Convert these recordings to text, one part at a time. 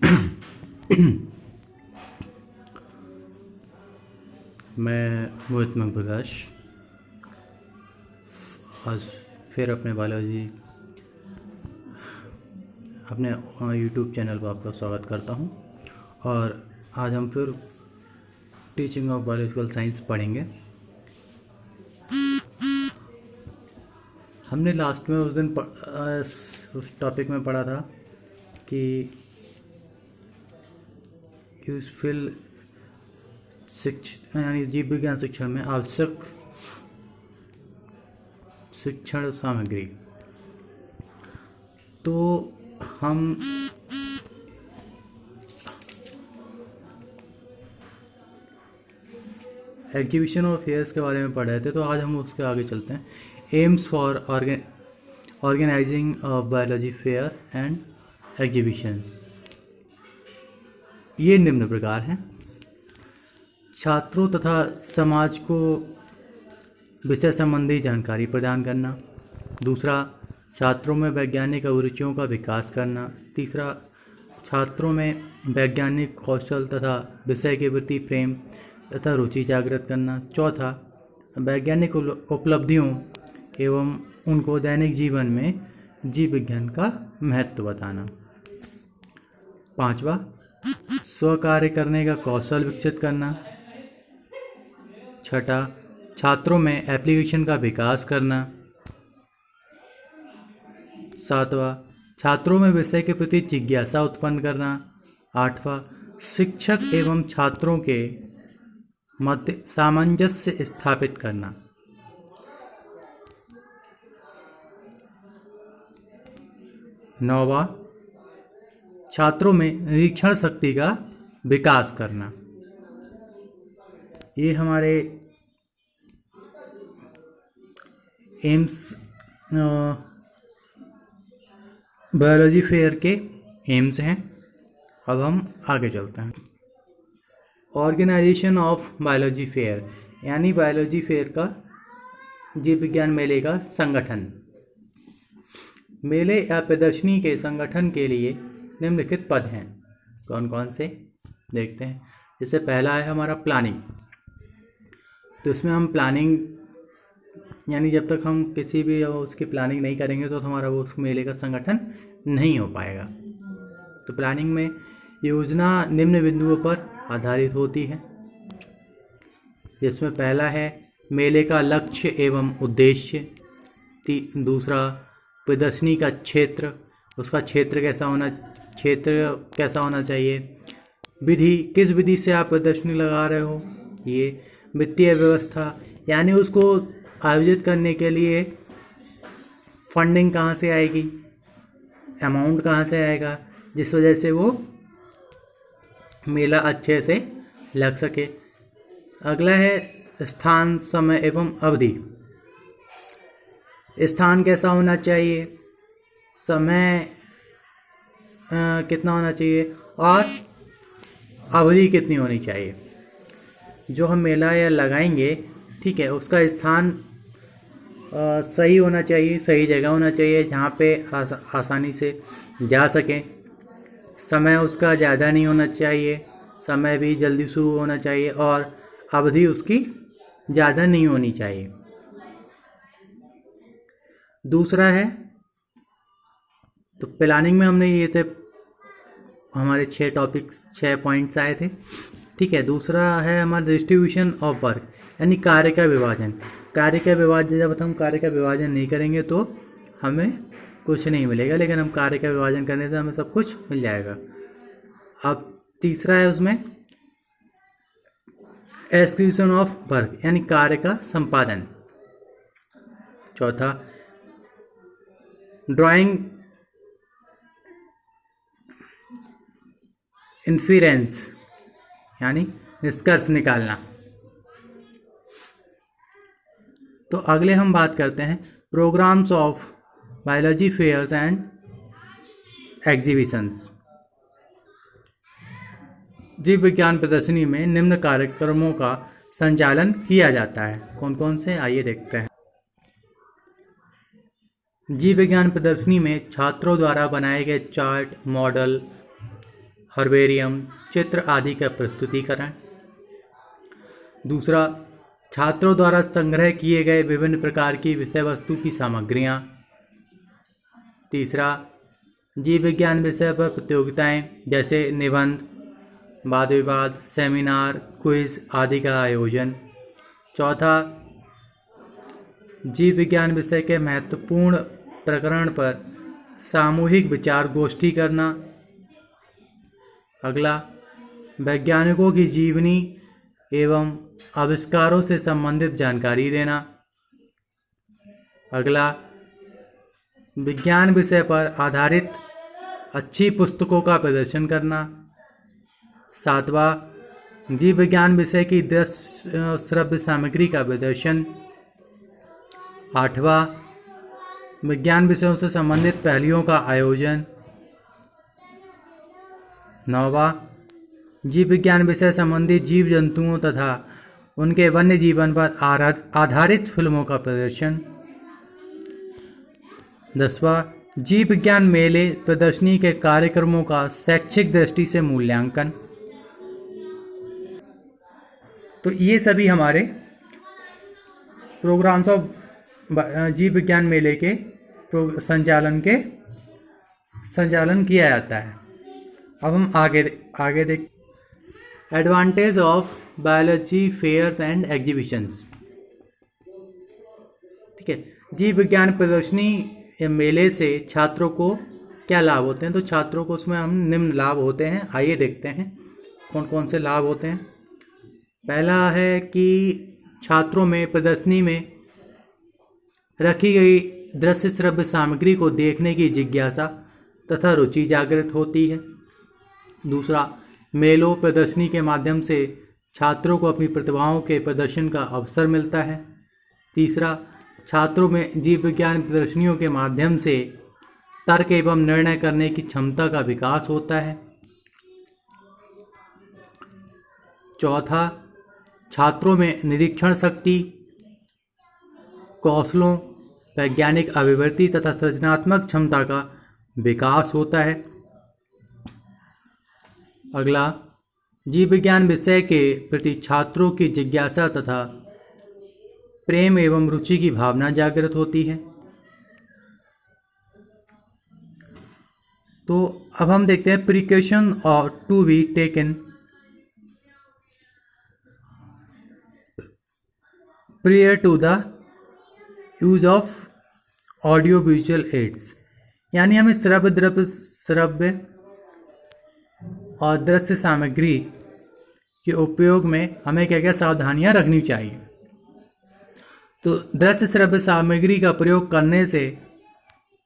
मैं मोहित प्रकाश आज फिर अपने यूट्यूब चैनल पर आपका स्वागत करता हूं। और आज हम फिर टीचिंग ऑफ बायोलॉजिकल साइंस पढ़ेंगे। हमने लास्ट में उस दिन उस टॉपिक में पढ़ा था कि यूजफुल यानी जीव विज्ञान शिक्षण में आवश्यक शिक्षण सामग्री। तो हम एग्जीबिशन और फेयर्स के बारे में पढ़ रहे थे, तो आज हम उसके आगे चलते हैं। Aims for organising of biology fair and exhibitions ये निम्न प्रकार हैं। छात्रों तथा समाज को विषय संबंधी जानकारी प्रदान करना। दूसरा, छात्रों में वैज्ञानिक अभिरुचियों का विकास करना। तीसरा, छात्रों में वैज्ञानिक कौशल तथा विषय के प्रति प्रेम तथा रुचि जागृत करना। चौथा, वैज्ञानिक उपलब्धियों एवं उनको दैनिक जीवन में जीव विज्ञान का महत्व बताना। पांचवा, स्वकार्य करने का कौशल विकसित करना। छठा, छात्रों में एप्लीकेशन का विकास करना। सातवां, छात्रों में विषय के प्रति जिज्ञासा उत्पन्न करना। आठवां, शिक्षक एवं छात्रों के मध्य सामंजस्य स्थापित करना। नौवां, छात्रों में निरीक्षण शक्ति का विकास करना। ये हमारे एम्स बायोलॉजी फेयर के एम्स हैं। अब हम आगे चलते हैं। ऑर्गेनाइजेशन ऑफ बायोलॉजी फेयर यानी बायोलॉजी फेयर का जीव विज्ञान मेले का संगठन। मेले या प्रदर्शनी के संगठन के लिए निम्नलिखित पद हैं। कौन कौन से देखते हैं। जैसे पहला है हमारा प्लानिंग। तो इसमें हम प्लानिंग यानी जब तक हम किसी भी उसकी प्लानिंग नहीं करेंगे तो हमारा वो उस मेले का संगठन नहीं हो पाएगा। तो प्लानिंग में योजना निम्न बिंदुओं पर आधारित होती है, जिसमें पहला है मेले का लक्ष्य एवं उद्देश्य। दूसरा, प्रदर्शनी का क्षेत्र, उसका क्षेत्र कैसा होना चाहिए। विधि, किस विधि से आप प्रदर्शनी लगा रहे हो। ये वित्तीय व्यवस्था यानी उसको आयोजित करने के लिए फंडिंग कहाँ से आएगी, अमाउंट कहाँ से आएगा, जिस वजह से वो मेला अच्छे से लग सके। अगला है स्थान, समय एवं अवधि। स्थान कैसा होना चाहिए, समय कितना होना चाहिए और अवधि कितनी होनी चाहिए। जो हम मेला या लगाएंगे, ठीक है, उसका स्थान सही होना चाहिए, सही जगह होना चाहिए जहाँ पे आसानी से जा सकें। समय उसका ज़्यादा नहीं होना चाहिए, समय भी जल्दी शुरू होना चाहिए और अवधि उसकी ज़्यादा नहीं होनी चाहिए। दूसरा है, तो प्लानिंग में हमने ये थे हमारे 6 पॉइंट्स आए थे, ठीक है। दूसरा है हमारा डिस्ट्रीब्यूशन ऑफ वर्क यानी कार्य का विभाजन। जब हम कार्य का विभाजन नहीं करेंगे तो हमें कुछ नहीं मिलेगा, लेकिन हम कार्य का विभाजन करने से हमें सब कुछ मिल जाएगा। अब तीसरा है उसमें एक्सक्यूशन ऑफ वर्क यानी कार्य का संपादन। चौथा, ड्राइंग इन्फेरेंस यानी निष्कर्ष निकालना। तो अगले हम बात करते हैं programmes of biology fairs and exhibitions. जीव विज्ञान प्रदर्शनी में निम्न कार्यक्रमों का संचालन किया जाता है। कौन कौन से, आइए देखते हैं। जीव विज्ञान प्रदर्शनी में छात्रों द्वारा बनाए गए चार्ट, मॉडल हर्बेरियम, चित्र आदि का प्रस्तुतिकरण। दूसरा, छात्रों द्वारा संग्रह किए गए विभिन्न प्रकार की विषय वस्तु की सामग्रियाँ। तीसरा, जीव विज्ञान विषय पर प्रतियोगिताएं जैसे निबंध, वाद विवाद, सेमिनार, क्विज आदि का आयोजन। चौथा, जीव विज्ञान विषय के महत्वपूर्ण प्रकरण पर सामूहिक विचार गोष्ठी करना। अगला, वैज्ञानिकों की जीवनी एवं आविष्कारों से संबंधित जानकारी देना। अगला, विज्ञान विषय पर आधारित अच्छी पुस्तकों का प्रदर्शन करना। सातवां, जीव विज्ञान विषय की दृश्य श्रव्य सामग्री का प्रदर्शन। आठवां, विज्ञान विषयों से संबंधित पहलियों का आयोजन। नौवां, जीव विज्ञान विषय संबंधी जीव जंतुओं तथा उनके वन्य जीवन पर आधारित फिल्मों का प्रदर्शन। 10वां, जीव विज्ञान मेले प्रदर्शनी के कार्यक्रमों का शैक्षिक दृष्टि से मूल्यांकन। तो ये सभी हमारे प्रोग्राम्स ऑफ जीव विज्ञान मेले के संचालन किया जाता है। अब हम आगे देख advantage of biology fairs and exhibitions. ठीक है, जीव विज्ञान प्रदर्शनी या मेले से छात्रों को क्या लाभ होते हैं? तो छात्रों को उसमें हम निम्न लाभ होते हैं, आइए देखते हैं कौन कौन से लाभ होते हैं। पहला है कि छात्रों में प्रदर्शनी में रखी गई दृश्य श्रव्य सामग्री को देखने की जिज्ञासा तथा रुचि जागृत होती है। दूसरा, मेलों प्रदर्शनी के माध्यम से छात्रों को अपनी प्रतिभाओं के प्रदर्शन का अवसर मिलता है। तीसरा, छात्रों में जीव विज्ञान प्रदर्शनियों के माध्यम से तर्क एवं निर्णय करने की क्षमता का विकास होता है। चौथा, छात्रों में निरीक्षण शक्ति, कौशलों, वैज्ञानिक अभिवृत्ति तथा सृजनात्मक क्षमता का विकास होता है। अगला, जीव विज्ञान विषय के प्रति छात्रों की जिज्ञासा तथा प्रेम एवं रुचि की भावना जागृत होती है। तो अब हम देखते हैं प्रिकॉशन और to be taken prior to the use of audio visual aids। यानी हमें श्रव्य और दृश्य सामग्री के उपयोग में हमें क्या क्या सावधानियां रखनी चाहिए। तो दृश्य श्रव्य सामग्री का प्रयोग करने से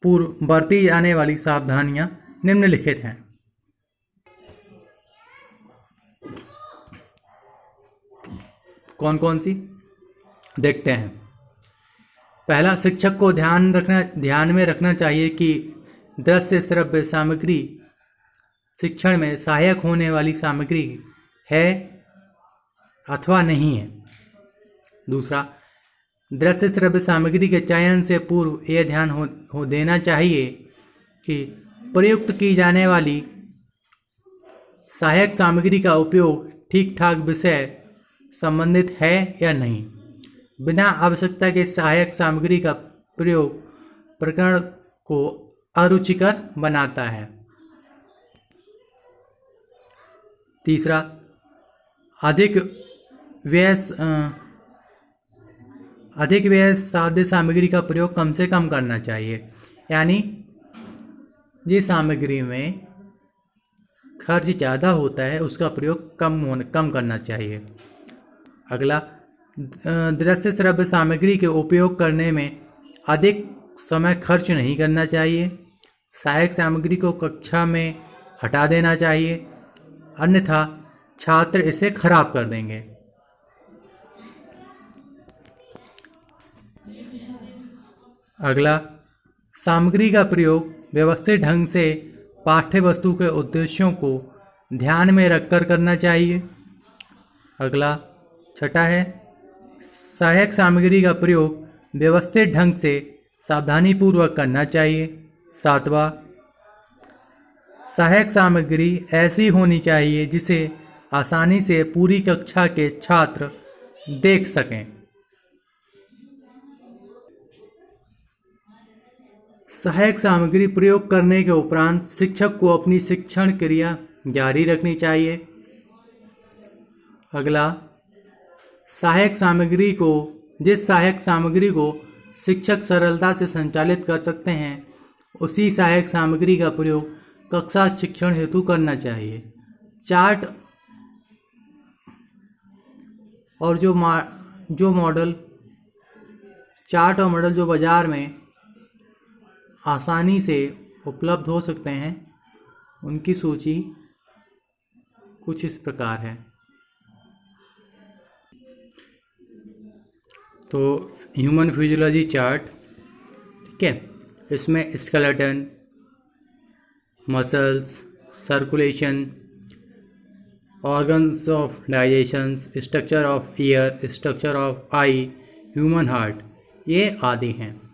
पूर्व बरती जाने वाली सावधानियां निम्नलिखित हैं। कौन कौन सी देखते हैं। पहला, शिक्षक को ध्यान में रखना चाहिए कि दृश्य श्रव्य सामग्री शिक्षण में सहायक होने वाली सामग्री है अथवा नहीं है। दूसरा, दृश्य श्रव्य सामग्री के चयन से पूर्व यह ध्यान हो देना चाहिए कि प्रयुक्त की जाने वाली सहायक सामग्री का उपयोग ठीक ठाक विषय संबंधित है या नहीं। बिना आवश्यकता के सहायक सामग्री का प्रयोग प्रकरण को अरुचिकर बनाता है। तीसरा, अधिक व्यय साध्य सामग्री का प्रयोग कम से कम करना चाहिए। यानी जिस सामग्री में खर्च ज़्यादा होता है उसका प्रयोग कम करना चाहिए। अगला, दृश्य श्रव्य सामग्री के उपयोग करने में अधिक समय खर्च नहीं करना चाहिए। सहायक सामग्री को कक्षा में हटा देना चाहिए, अन्यथा छात्र इसे खराब कर देंगे। अगला, सामग्री का प्रयोग व्यवस्थित ढंग से पाठ्य वस्तु के उद्देश्यों को ध्यान में रखकर करना चाहिए। अगला, छठा है, सहायक सामग्री का प्रयोग व्यवस्थित ढंग से सावधानीपूर्वक करना चाहिए। सातवां, सहायक सामग्री ऐसी होनी चाहिए जिसे आसानी से पूरी कक्षा के छात्र देख सकें। सहायक सामग्री प्रयोग करने के उपरांत शिक्षक को अपनी शिक्षण क्रिया जारी रखनी चाहिए। अगला, जिस सहायक सामग्री को शिक्षक सरलता से संचालित कर सकते हैं उसी सहायक सामग्री का प्रयोग कक्षा शिक्षण हेतु करना चाहिए। चार्ट और मॉडल जो बाजार में आसानी से उपलब्ध हो सकते हैं उनकी सूची कुछ इस प्रकार है। तो ह्यूमन फिजियोलॉजी चार्ट, ठीक है, इसमें skeleton, muscles, circulation, organs of digestion, structure of year, structure of I, human heart, ये आदि हैं।